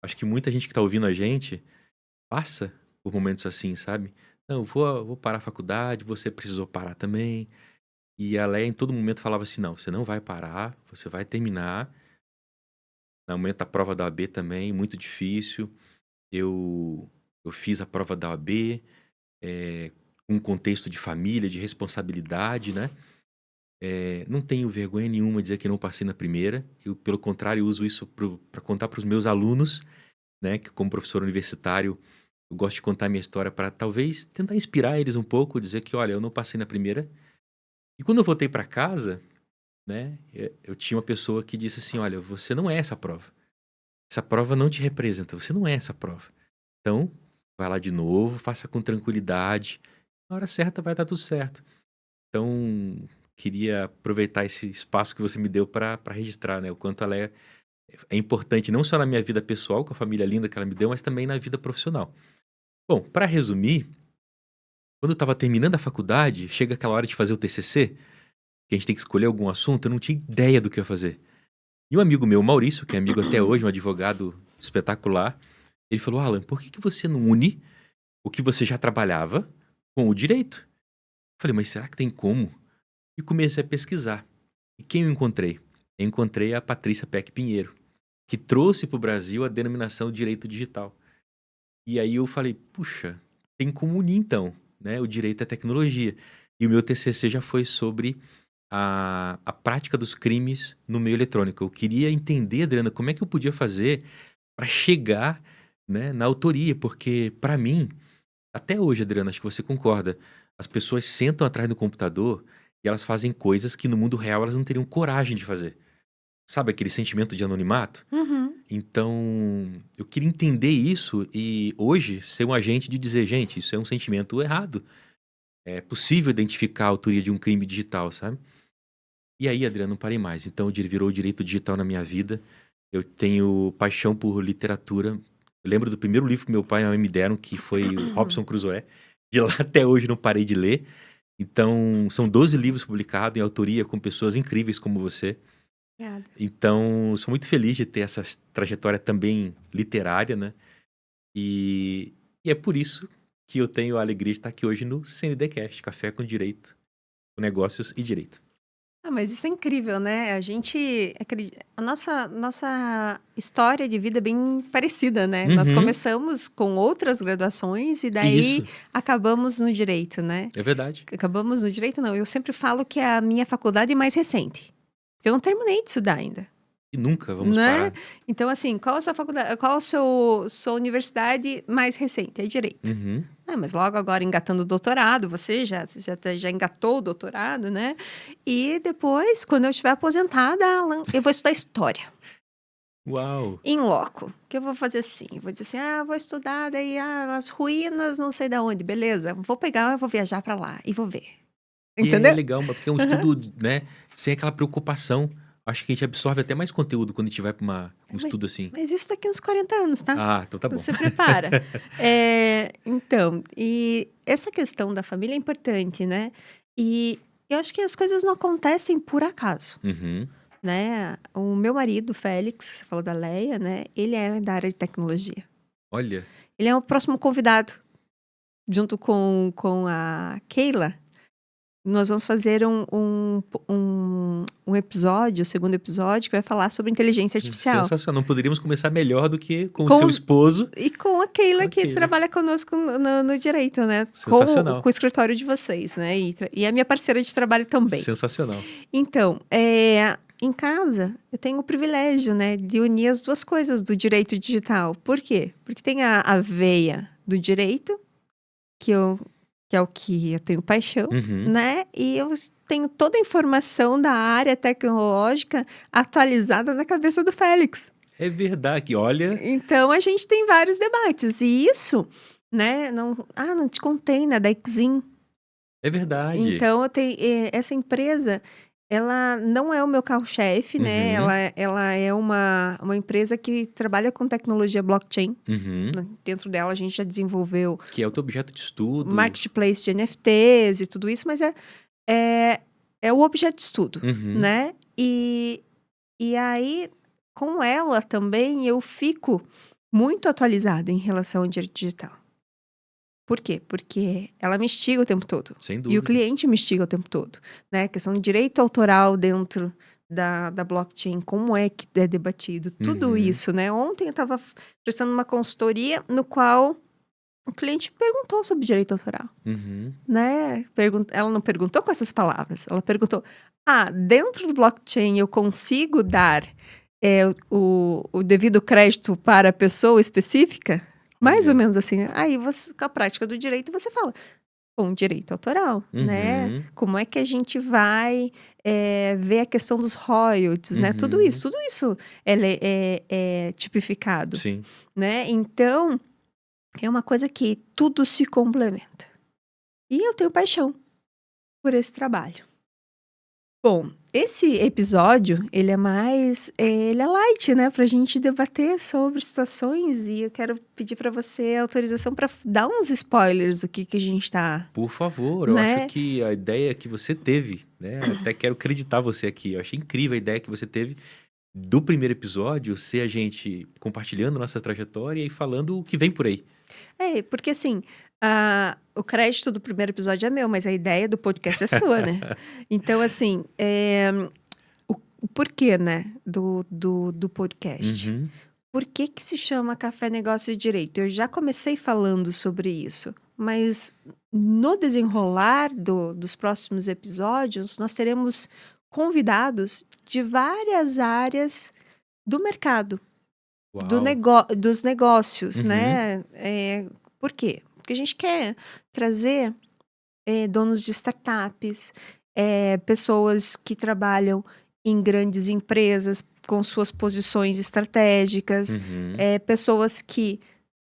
Acho que muita gente que tá ouvindo a gente passa por momentos assim, sabe? Não, vou parar a faculdade, você precisou parar também. E a Leia em todo momento falava assim: não, você não vai parar, você vai terminar. No momento da prova da OAB também, muito difícil. Eu fiz a prova da OAB, com um contexto de família, de responsabilidade, né? Não tenho vergonha nenhuma de dizer que não passei na primeira. Eu, pelo contrário, uso isso para contar para os meus alunos, né? Que como professor universitário, eu gosto de contar minha história para talvez tentar inspirar eles um pouco, dizer que, olha, eu não passei na primeira. E quando eu voltei para casa, né? Eu tinha uma pessoa que disse assim: olha, você não é essa prova. Essa prova não te representa, você não é essa prova. Então, vai lá de novo, faça com tranquilidade. Na hora certa vai dar tudo certo. Então, queria aproveitar esse espaço que você me deu para registrar, né? O quanto ela é importante, não só na minha vida pessoal, com a família linda que ela me deu, mas também na vida profissional. Bom, para resumir, quando eu estava terminando a faculdade, chega aquela hora de fazer o TCC, que a gente tem que escolher algum assunto, eu não tinha ideia do que eu ia fazer. E um amigo meu, Maurício, que é amigo até hoje, um advogado espetacular, ele falou: Alan, por que você não une o que você já trabalhava com o direito? Falei, mas será que tem como? E comecei a pesquisar. E quem eu encontrei? Eu encontrei a Patrícia Peck Pinheiro, que trouxe para o Brasil a denominação direito digital. E aí eu falei, puxa, tem como unir então, né, o direito à tecnologia. E o meu TCC já foi sobre a prática dos crimes no meio eletrônico. Eu queria entender, Adriana, como é que eu podia fazer para chegar, né, na autoria, porque para mim, até hoje, Adriana, acho que você concorda, as pessoas sentam atrás do computador e elas fazem coisas que no mundo real elas não teriam coragem de fazer. Sabe aquele sentimento de anonimato? Uhum. Então, eu queria entender isso e hoje ser um agente de dizer, gente, isso é um sentimento errado. É possível identificar a autoria de um crime digital, sabe? E aí, Adriano, não parei mais. Então, virou o direito digital na minha vida. Eu tenho paixão por literatura. Eu lembro do primeiro livro que meu pai e minha mãe me deram, que foi o Robson Crusoe. De lá até hoje não parei de ler. Então, são 12 livros publicados em autoria com pessoas incríveis como você. Obrigada. Então, sou muito feliz de ter essa trajetória também literária, né? E é por isso que eu tenho a alegria de estar aqui hoje no CNDcast, Café com Direito, com Negócios e Direito. Ah, mas isso é incrível, né? A gente a nossa história de vida é bem parecida, né? Nós Uhum, começamos com outras graduações e daí isso, acabamos no direito, né? é verdade. Acabamos no direito, não. Eu sempre falo que é a minha faculdade mais recente. Eu não terminei de estudar ainda. E nunca vamos Né? parar. Então, assim, qual a sua faculdade, qual a sua universidade mais recente? É direito. Uhum. Ah, mas logo agora engatando o doutorado, você já engatou o doutorado, né? E depois, quando eu estiver aposentada, Alan, eu vou estudar história. Uau! Em loco. Que eu vou fazer assim? Eu vou dizer assim, vou estudar daí as ruínas, não sei da onde, beleza? Vou pegar, eu vou viajar para lá e vou ver. E é Entendeu? legal, porque é um estudo, né, sem aquela preocupação. Acho que a gente absorve até mais conteúdo quando a gente vai para um Mas, estudo assim. mas isso daqui a uns 40 anos, tá? Ah, então tá bom. Você prepara. Então, e essa questão da família é importante, né? E eu acho que as coisas não acontecem por acaso, Uhum. né? O meu marido, Félix, você falou da Leia, né? Ele é da área de tecnologia. Olha, Ele é o próximo convidado, junto com a Keila. Nós vamos fazer um episódio, o segundo episódio, que vai falar sobre inteligência artificial. sensacional. Não poderíamos começar melhor do que com o Com seu os esposo. E com a Keila, que Ok, né? trabalha conosco no direito, né? Com Sensacional. o escritório de vocês, né? E a minha parceira de trabalho também. Sensacional. Então, em casa, eu tenho o privilégio, né, de unir as duas coisas do direito digital. Por quê? Porque tem a veia do direito, que é o que eu tenho paixão, Uhum. né? E eu tenho toda a informação da área tecnológica atualizada na cabeça do Félix. É verdade. Olha, Então, a gente tem vários debates. E isso, né? Não te contei, né? Da Exim. é verdade. Então, essa empresa, ela não é o meu carro-chefe, né? Uhum. Ela é uma empresa que trabalha com tecnologia blockchain. Uhum. Né? Dentro dela, a gente já desenvolveu Que é o teu objeto de estudo. marketplace de NFTs e tudo isso, mas é, é o objeto de estudo, Uhum. né? E aí, com ela também, eu fico muito atualizada em relação ao direito digital. Por quê? Porque ela me instiga o tempo todo. Sem E o dúvida. cliente me instiga o tempo todo. Né? A questão de direito autoral dentro da blockchain, como é que é debatido, tudo Uhum. isso, né? Ontem eu estava prestando uma consultoria no qual o cliente perguntou sobre direito autoral, Uhum. né? Ela não perguntou com essas palavras, ela perguntou: dentro do blockchain eu consigo dar o devido crédito para a pessoa específica? Mais ou Olha. menos assim. Aí você, com a prática do direito, você fala, com direito autoral, né? Uhum. Como é que a gente vai ver a questão dos royalties, né? Tudo Uhum. isso é tipificado, Sim. né? Então, é uma coisa que tudo se complementa. E eu tenho paixão por esse trabalho. Bom, esse episódio, ele é light, né? Pra gente debater sobre situações e eu quero pedir pra você autorização pra dar uns spoilers do que a gente tá, Por favor, eu acho né? que a ideia que você teve, né? Até quero acreditar você aqui. Eu achei incrível a ideia que você teve do primeiro episódio ser a gente compartilhando nossa trajetória e falando o que vem por aí. Porque assim, o crédito do primeiro episódio é meu, mas a ideia do podcast é sua, né? Então, assim, o porquê, né, do podcast. Uhum. Por que se chama Café Negócio e Direito? Eu já comecei falando sobre isso, mas no desenrolar dos próximos episódios, nós teremos convidados de várias áreas do mercado, Uau. dos negócios, Uhum. né? Por quê? Porque a gente quer trazer donos de startups, pessoas que trabalham em grandes empresas com suas posições estratégicas, Uhum. pessoas que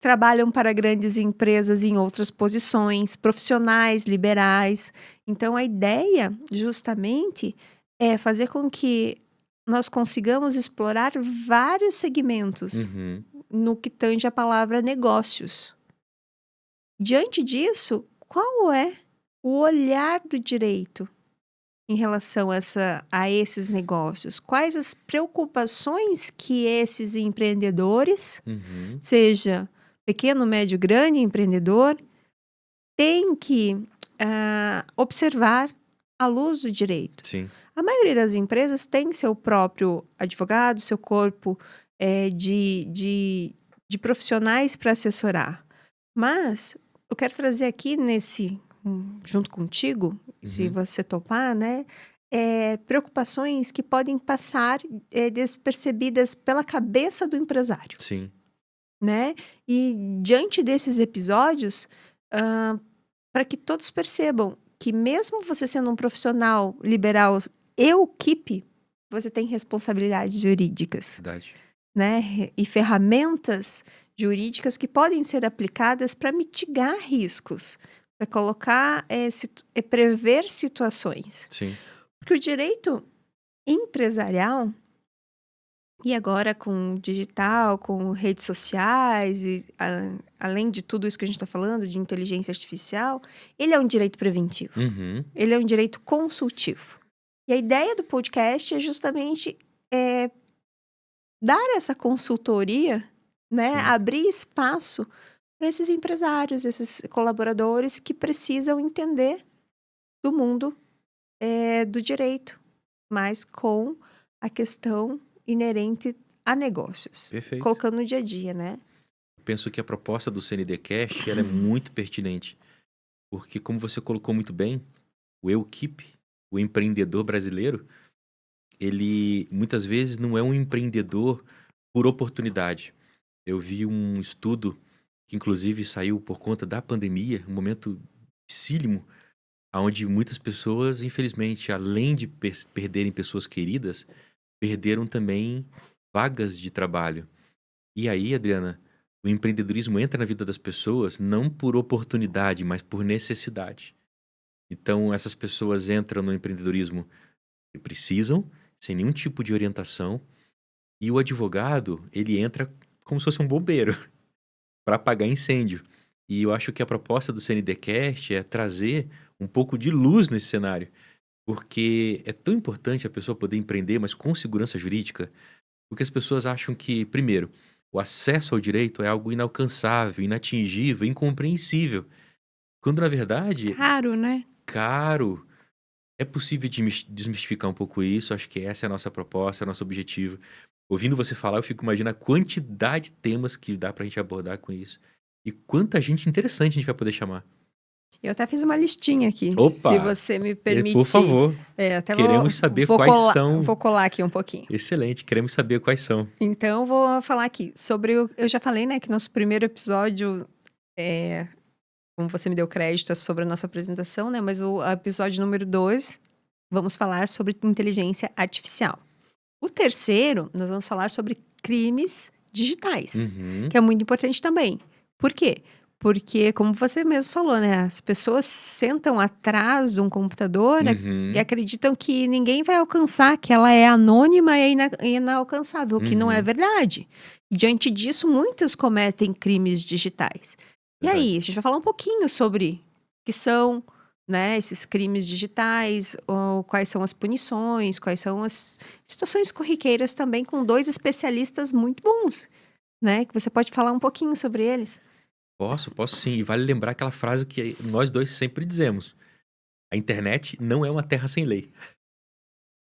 trabalham para grandes empresas em outras posições, profissionais, liberais. Então, a ideia, justamente, é fazer com que nós consigamos explorar vários segmentos Uhum. no que tange a palavra negócios. Diante disso, qual é o olhar do direito em relação a esses negócios? Quais as preocupações que esses empreendedores, Uhum. seja pequeno, médio, grande empreendedor, têm que observar à luz do direito? Sim. A maioria das empresas tem seu próprio advogado, seu corpo de profissionais para assessorar. Mas eu quero trazer aqui junto contigo, se Uhum. você topar, né? Preocupações que podem passar despercebidas pela cabeça do empresário, Sim. né? E diante desses episódios, para que todos percebam que mesmo você sendo um profissional liberal equipe, você tem responsabilidades jurídicas, Verdade. né? E ferramentas jurídicas que podem ser aplicadas para mitigar riscos, para colocar, prever situações. Sim. Porque o direito empresarial, e agora com digital, com redes sociais, e além de tudo isso que a gente está falando, de inteligência artificial, ele é um direito preventivo. Uhum. Ele é um direito consultivo. E a ideia do podcast é justamente dar essa consultoria, né? Sim. Abrir espaço para esses empresários, esses colaboradores que precisam entender do mundo do direito, mas com a questão inerente a negócios, Perfeito. colocando no dia a dia, né? Penso que a proposta do CNDcast ela é muito pertinente, porque como você colocou muito bem, o eu-keep, o empreendedor brasileiro, ele muitas vezes não é um empreendedor por oportunidade. Eu vi um estudo que inclusive saiu por conta da pandemia, um momento dificílimo, onde muitas pessoas, infelizmente, além de perderem pessoas queridas, perderam também vagas de trabalho. E aí, Adriana, o empreendedorismo entra na vida das pessoas não por oportunidade, mas por necessidade. Então, essas pessoas entram no empreendedorismo que precisam, sem nenhum tipo de orientação, e o advogado, ele entra como se fosse um bombeiro para apagar incêndio. E eu acho que a proposta do CNDcast é trazer um pouco de luz nesse cenário, porque é tão importante a pessoa poder empreender, mas com segurança jurídica, porque as pessoas acham que, primeiro, o acesso ao direito é algo inalcançável, inatingível, incompreensível. Quando na verdade, Caro, né? caro, é possível desmistificar um pouco isso, acho que essa é a nossa proposta, é o nosso objetivo. Ouvindo você falar, eu fico imaginando a quantidade de temas que dá pra gente abordar com isso. E quanta gente interessante a gente vai poder chamar. Eu até fiz uma listinha aqui, se Opa! você me Por permitir. favor, Até queremos saber quais são. vou colar aqui um pouquinho. Excelente, queremos saber quais são. Então, vou falar aqui sobre eu já falei, né, que nosso primeiro episódio, como você me deu crédito, é sobre a nossa apresentação, né? Mas o episódio número 2, vamos falar sobre inteligência artificial. O terceiro, nós vamos falar sobre crimes digitais, Uhum, que é muito importante também. Por quê? Porque, como você mesmo falou, né? As pessoas sentam atrás de um computador e uhum, acreditam que ninguém vai alcançar, que ela é anônima e inalcançável, o que não é uhum. verdade. E, diante disso, muitos cometem crimes digitais. E Verdade. aí, a gente vai falar um pouquinho sobre o que são, né, esses crimes digitais, ou quais são as punições, quais são as situações corriqueiras também, com 2 especialistas muito bons, né? Que você pode falar um pouquinho sobre eles. Posso sim. E vale lembrar aquela frase que nós dois sempre dizemos: a internet não é uma terra sem lei.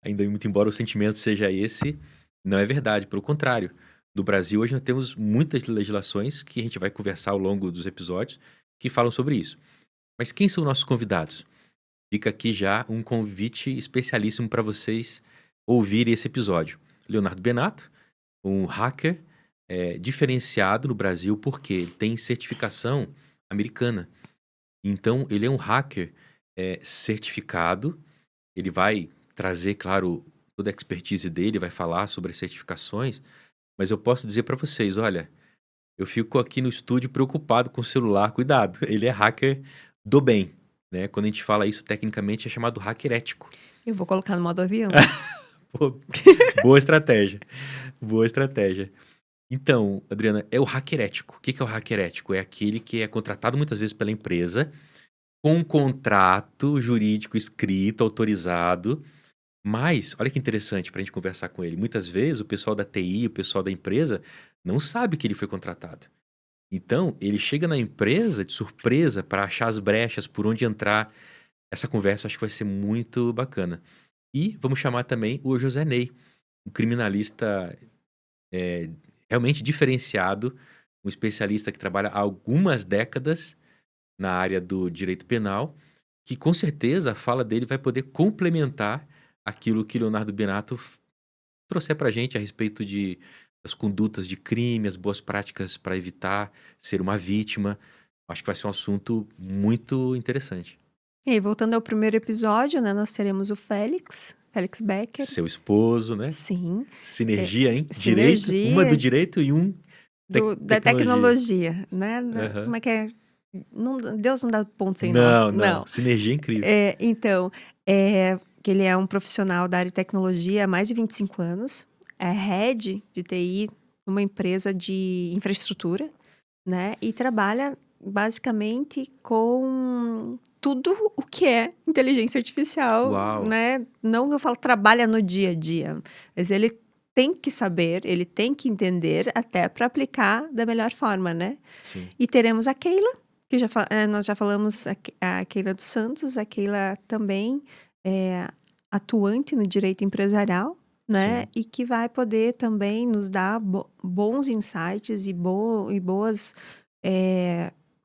Ainda muito embora o sentimento seja esse, não é verdade. Pelo contrário, no Brasil hoje nós temos muitas legislações que a gente vai conversar ao longo dos episódios que falam sobre isso. Mas quem são nossos convidados? Fica aqui já um convite especialíssimo para vocês ouvirem esse episódio. Leonardo Benato, um hacker diferenciado no Brasil porque ele tem certificação americana. Então, ele é um hacker certificado. Ele vai trazer, claro, toda a expertise dele, vai falar sobre as certificações. Mas eu posso dizer para vocês, olha, eu fico aqui no estúdio preocupado com o celular. Cuidado, ele é hacker do bem, né? Quando a gente fala isso tecnicamente é chamado hacker ético. Eu vou colocar no modo avião. Pô, boa estratégia, boa estratégia. Então, Adriana, é o hacker ético. O que que é o hacker ético? É aquele que é contratado muitas vezes pela empresa, com um contrato jurídico escrito, autorizado. Mas, olha que interessante para a gente conversar com ele. Muitas vezes o pessoal da TI, o pessoal da empresa, não sabe que ele foi contratado. Então, ele chega na empresa de surpresa para achar as brechas, por onde entrar. Essa conversa acho que vai ser muito bacana. E vamos chamar também o José Ney, um criminalista é, realmente diferenciado, um especialista que trabalha há algumas décadas na área do direito penal, que com certeza a fala dele vai poder complementar aquilo que Leonardo Benato trouxer para a gente a respeito das condutas de crime, as boas práticas para evitar ser uma vítima. Acho que vai ser um assunto muito interessante. E aí, voltando ao primeiro episódio, né? Nós teremos o Félix Becker. Seu esposo, né? Sim. Sinergia, hein? Direito, uma do Sinergia direito e da tecnologia, né? Aham. Como é que é? Deus não dá ponto sem nó. Não. Sinergia é incrível. Então, que ele é um profissional da área de tecnologia há mais de 25 anos, é head de TI numa empresa de infraestrutura, né? E trabalha basicamente com tudo o que é inteligência artificial, Uau. né? Não que eu falo trabalha no dia a dia, mas ele tem que saber, ele tem que entender até para aplicar da melhor forma, né? Sim. E teremos a Keila, que nós já falamos, a Keila dos Santos, a Keila também é atuante no direito empresarial, né? Sim. E que vai poder também nos dar bons insights e boas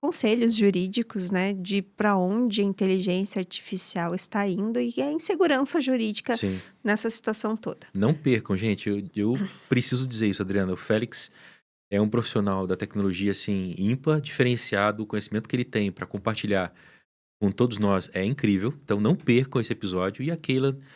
conselhos jurídicos, né? De para onde a inteligência artificial está indo e a insegurança jurídica Sim. nessa situação toda. Não percam, gente. Eu preciso dizer isso, Adriana. O Félix é um profissional da tecnologia, assim, ímpar, diferenciado. O conhecimento que ele tem para compartilhar com todos nós é incrível. Então não percam esse episódio. E a Keila